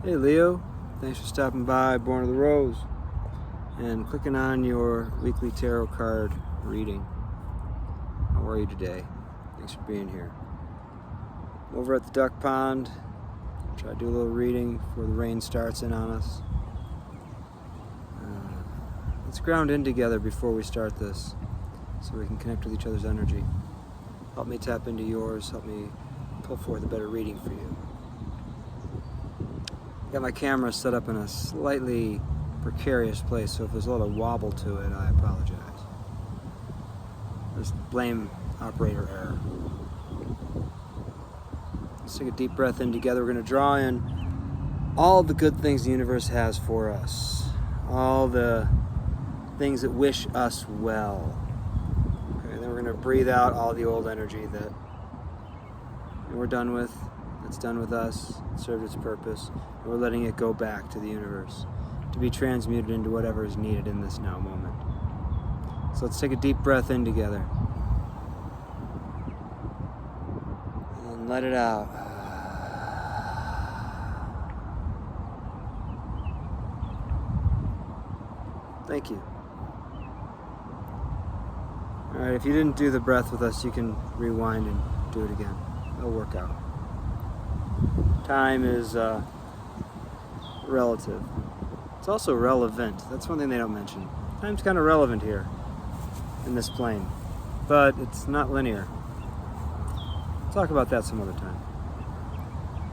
Hey Leo, thanks for stopping by Born of the Rose and clicking on your weekly tarot card reading. How are you today? Thanks for being here. I'm over at the duck pond. Try to do a little reading before the rain starts in on us. Let's ground in together before we start this so we can connect with each other's energy. Help me tap into yours, help me pull forth a better reading for you. Got my camera set up in a slightly precarious place, so if there's a little wobble to it, I apologize. Just blame operator error. Let's take a deep breath in together. We're going to draw in all the good things the universe has for us, all the things that wish us well. Okay, then we're going to breathe out all the old energy that we're done with. It's done with us, it served its purpose, and we're letting it go back to the universe to be transmuted into whatever is needed in this now moment. So let's take a deep breath in together and let it out. Thank you. Alright, if you didn't do the breath with us, you can rewind and do it again. It'll work out. Time is relative. It's also relevant. That's one thing they don't mention. Time's kind of relevant here in this plane, but it's not linear. We'll talk about that some other time.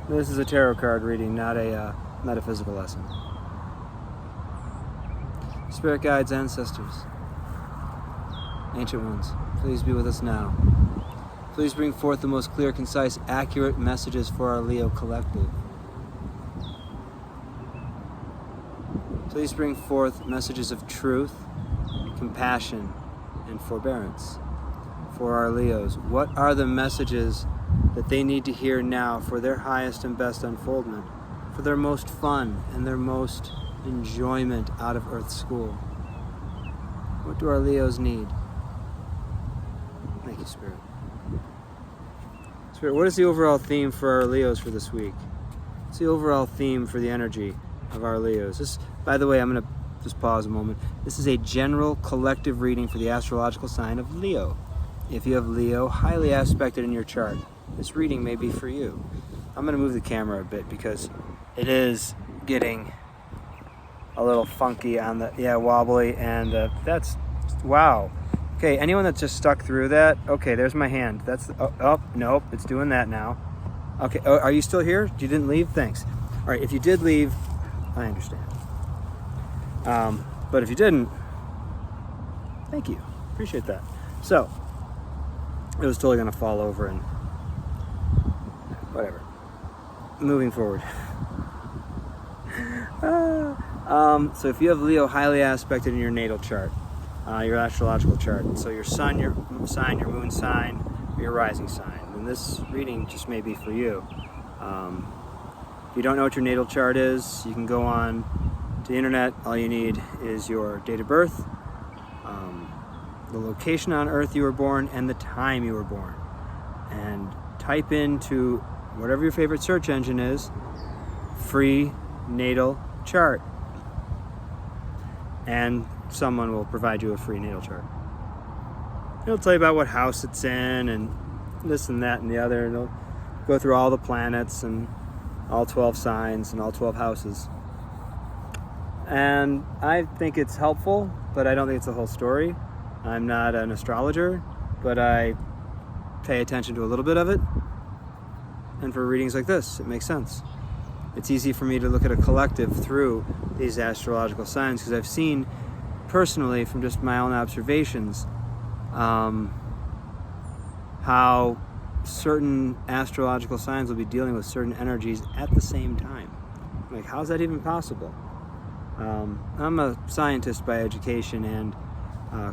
This is a tarot card reading, not a metaphysical lesson. Spirit guides, ancestors, ancient ones, please be with us now. Please bring forth the most clear, concise, accurate messages for our Leo collective. Please bring forth messages of truth, compassion, and forbearance for our Leos. What are the messages that they need to hear now for their highest and best unfoldment, for their most fun and their most enjoyment out of Earth School? What do our Leos need? Thank you, Spirit. Spirit, what is the overall theme for our Leos for this week? What's the overall theme for the energy of our Leos? This, by the way, I'm going to just pause a moment. This is a general collective reading for the astrological sign of Leo. If you have Leo highly aspected in your chart, this reading may be for you. I'm going to move the camera a bit because it is getting a little funky on the, wobbly, and that's, wow. Okay, anyone that's just stuck through that, okay, there's my hand. That's, nope, it's doing that now. Okay, are you still here? You didn't leave? Thanks. All right, if you did leave, I understand. But if you didn't, thank you. Appreciate that. So, it was totally going to fall over and whatever. Moving forward. So if you have Leo highly aspected in your natal chart, your astrological chart, so your sun, your sign, your moon sign, your rising sign, and this reading just may be for you. If you don't know what your natal chart is, you can go on to the internet. All you need is your date of birth, the location on Earth you were born, and the time you were born, and type into whatever your favorite search engine is, free natal chart, and someone will provide you a free natal chart. It'll tell you about what house it's in and this and that and the other. It'll go through all the planets and all 12 signs and all 12 houses. And I think it's helpful, but I don't think it's the whole story. I'm not an astrologer, but I pay attention to a little bit of it. And for readings like this, it makes sense. It's easy for me to look at a collective through these astrological signs because I've seen personally from just my own observations how certain astrological signs will be dealing with certain energies at the same time. Like, how's that even possible? I'm a scientist by education and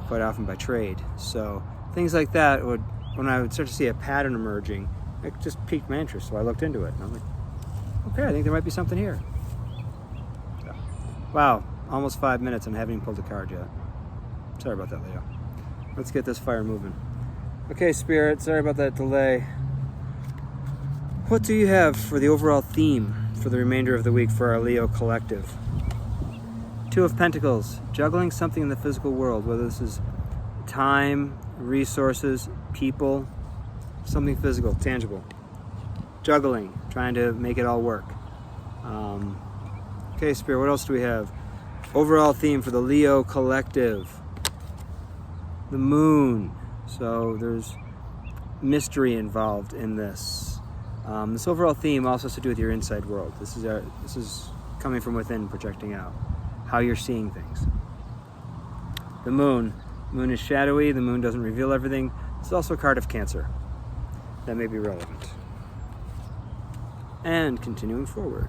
quite often by trade, so things like that would, when I would start to see a pattern emerging, it just piqued my interest, so I looked into it and I'm like, okay, I think there might be something here. Wow, almost 5 minutes and I haven't even pulled a card yet. Sorry about that, Leo. Let's get this fire moving. Okay, Spirit, sorry about that delay. What do you have for the overall theme for the remainder of the week for our Leo collective. Two of Pentacles, juggling something in the physical world, whether this is time, resources, people, something physical, tangible. Juggling, trying to make it all work. Okay, Spirit, what else do we have? Overall theme for the Leo collective. The moon. So there's mystery involved in this. This overall theme also has to do with your inside world. This is coming from within, projecting out. How you're seeing things. The moon. The moon is shadowy. The moon doesn't reveal everything. It's also a card of Cancer. That may be relevant. And continuing forward.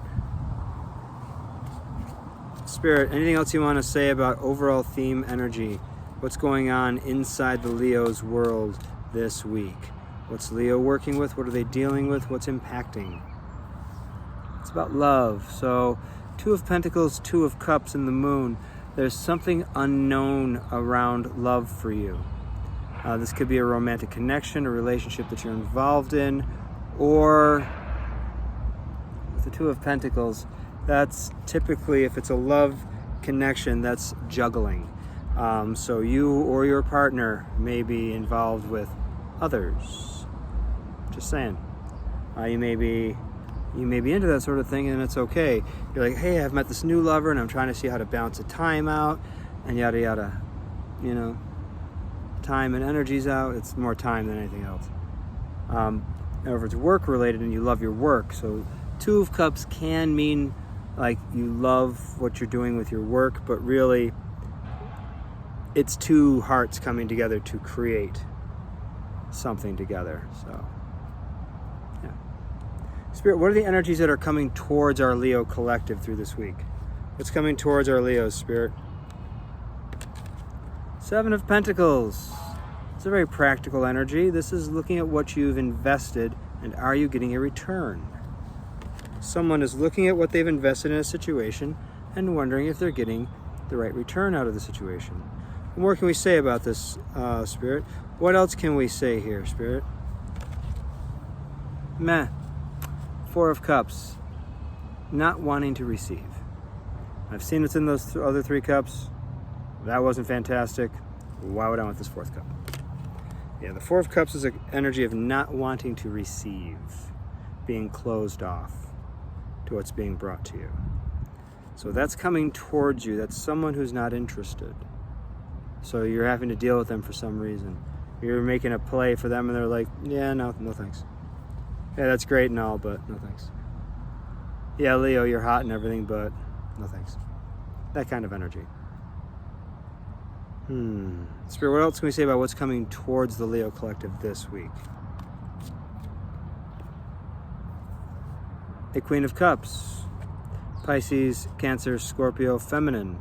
Spirit, anything else you want to say about overall theme energy? What's going on inside the Leo's world this week? What's Leo working with? What are they dealing with? What's impacting? It's about love. So, Two of Pentacles, Two of Cups, and the moon. There's something unknown around love for you. This could be a romantic connection, a relationship that you're involved in, or with the Two of Pentacles, that's typically, if it's a love connection, that's juggling. So you or your partner may be involved with others. Just saying. You may be into that sort of thing, and it's okay. You're like, hey, I've met this new lover and I'm trying to see how to balance the time out and yada yada. You know, time and energy's out. It's more time than anything else. However, it's work related and you love your work. So Two of Cups can mean like you love what you're doing with your work, but really it's two hearts coming together to create something together. So yeah. Spirit, what are the energies that are coming towards our Leo collective through this week? What's coming towards our Leos, Spirit? Seven of Pentacles. It's a very practical energy. This is looking at what you've invested and are you getting a return? Someone is looking at what they've invested in a situation and wondering if they're getting the right return out of the situation. What more can we say about this, Spirit? What else can we say here, Spirit? Meh. Four of Cups. Not wanting to receive. I've seen what's in those other three cups. That wasn't fantastic. Why would I want this fourth cup? Yeah, the Four of Cups is an energy of not wanting to receive. Being closed off to what's being brought to you. So that's coming towards you. That's someone who's not interested. So you're having to deal with them for some reason. You're making a play for them and they're like, yeah, no thanks. Yeah, that's great and all, but no thanks. Yeah, Leo, you're hot and everything, but no thanks. That kind of energy. Spirit, what else can we say about what's coming towards the Leo collective this week? A Queen of Cups. Pisces, Cancer, Scorpio, feminine.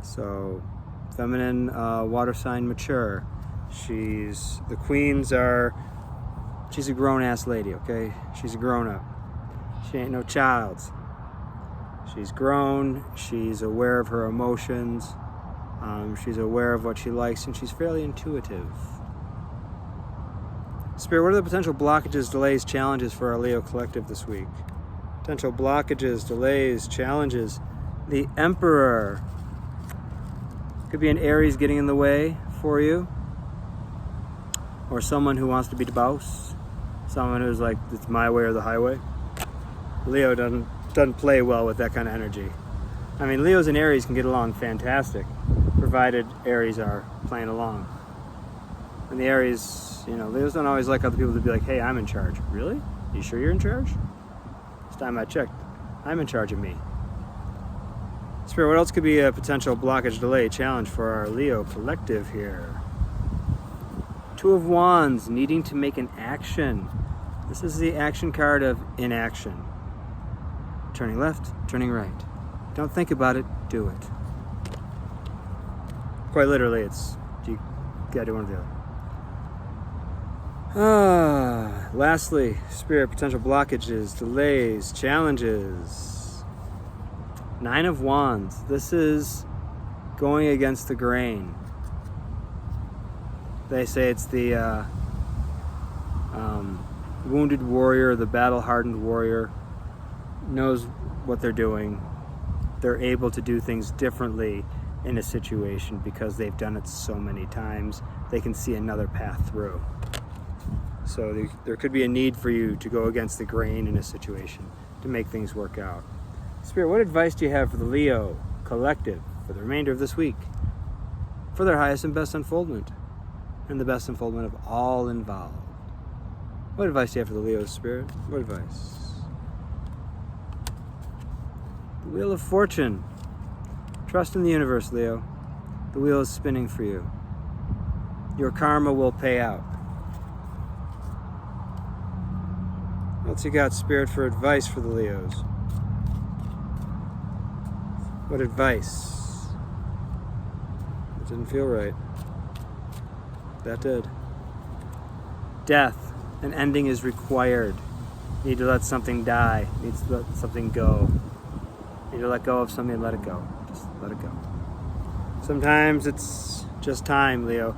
So, feminine, water sign, mature. She's a grown-ass lady, okay? She's a grown-up. She ain't no child. She's grown, she's aware of her emotions, she's aware of what she likes, and she's fairly intuitive. Spirit, what are the potential blockages, delays, challenges for our Leo collective this week? Potential blockages, delays, challenges. The Emperor. Could be an Aries getting in the way for you. Or someone who wants to be the boss. Someone who's like, it's my way or the highway. Leo doesn't play well with that kind of energy. I mean, Leos and Aries can get along fantastic, provided Aries are playing along. And the Aries, Leos don't always like other people to be like, hey, I'm in charge. Really? You sure you're in charge? Last time I checked, I'm in charge of me. Spirit, what else could be a potential blockage, delay, challenge for our Leo collective here? Two of Wands, needing to make an action. This is the action card of inaction. Turning left, turning right. Don't think about it, do it. Quite literally, you gotta do one or the other. Lastly, Spirit, potential blockages, delays, challenges. Nine of Wands. This is going against the grain. They say it's the wounded warrior, the battle-hardened warrior. knows what they're doing. They're able to do things differently in a situation because they've done it so many times. They can see another path through. So there could be a need for you to go against the grain in a situation to make things work out. Spirit, what advice do you have for the Leo collective for the remainder of this week, for their highest and best unfoldment, and the best unfoldment of all involved? What advice do you have for the Leo Spirit? What advice? The Wheel of Fortune. Trust in the universe, Leo. The wheel is spinning for you. Your karma will pay out. What else you got, Spirit, for advice for the Leos? What advice? It didn't feel right. That did. Death. An ending is required. You need to let something die. You need to let something go. You need to let go of something and let it go. Just let it go. Sometimes it's just time, Leo.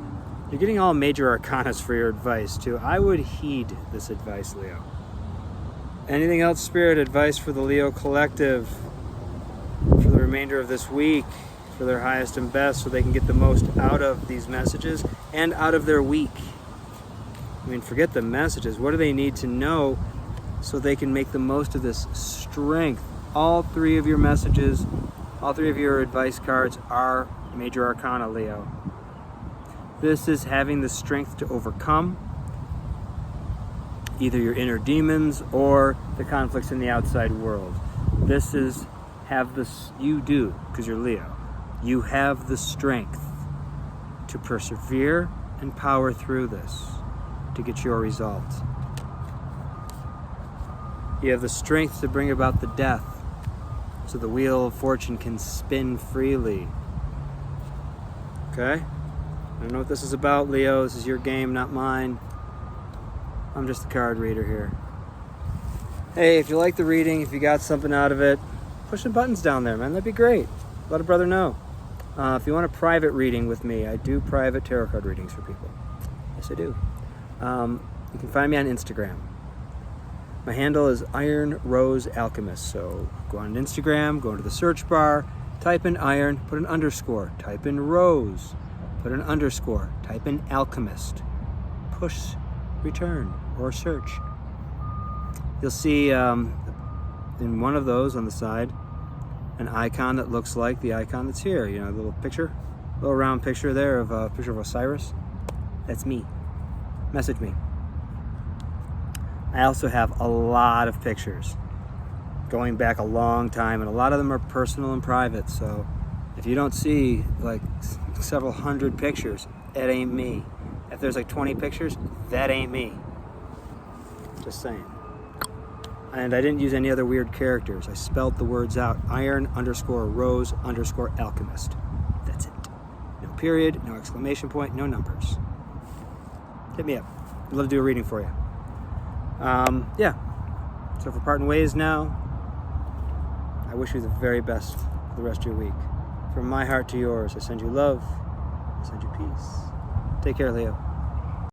You're getting all major arcanas for your advice, too. I would heed this advice, Leo. Anything else, Spirit? Advice for the Leo collective for the remainder of this week, for their highest and best, so they can get the most out of these messages and out of their week. I mean, forget the messages. What do they need to know so they can make the most of this strength? All three of your messages, all three of your advice cards are major arcana, Leo. This is having the strength to overcome either your inner demons or the conflicts in the outside world. This is you do, because you're Leo. You have the strength to persevere and power through this to get your result. You have the strength to bring about the death so the Wheel of Fortune can spin freely. Okay? I don't know what this is about, Leo. This is your game, not mine. I'm just a card reader here. Hey, if you like the reading, if you got something out of it, push the buttons down there, man. That'd be great. Let a brother know. If you want a private reading with me, I do private tarot card readings for people. Yes, I do. You can find me on Instagram. My handle is Iron Rose Alchemist. So go on Instagram, go into the search bar, type in iron, put an underscore, type in rose, put an underscore, type in alchemist, push return or search. You'll see in one of those on the side an icon that looks like the icon that's here. You know, a little picture, little round picture there of a picture of Osiris. That's me. Message me. I also have a lot of pictures going back a long time, and a lot of them are personal and private. So if you don't see like several hundred pictures, it ain't me. If there's like 20 pictures, that ain't me. Just saying. And I didn't use any other weird characters. I spelled the words out. Iron underscore rose underscore alchemist. That's it. No period, no exclamation point, no numbers. Hit me up. I'd love to do a reading for you. Yeah. So if we're parting ways now, I wish you the very best for the rest of your week. From my heart to yours, I send you love. I send you peace. Take care, Leo.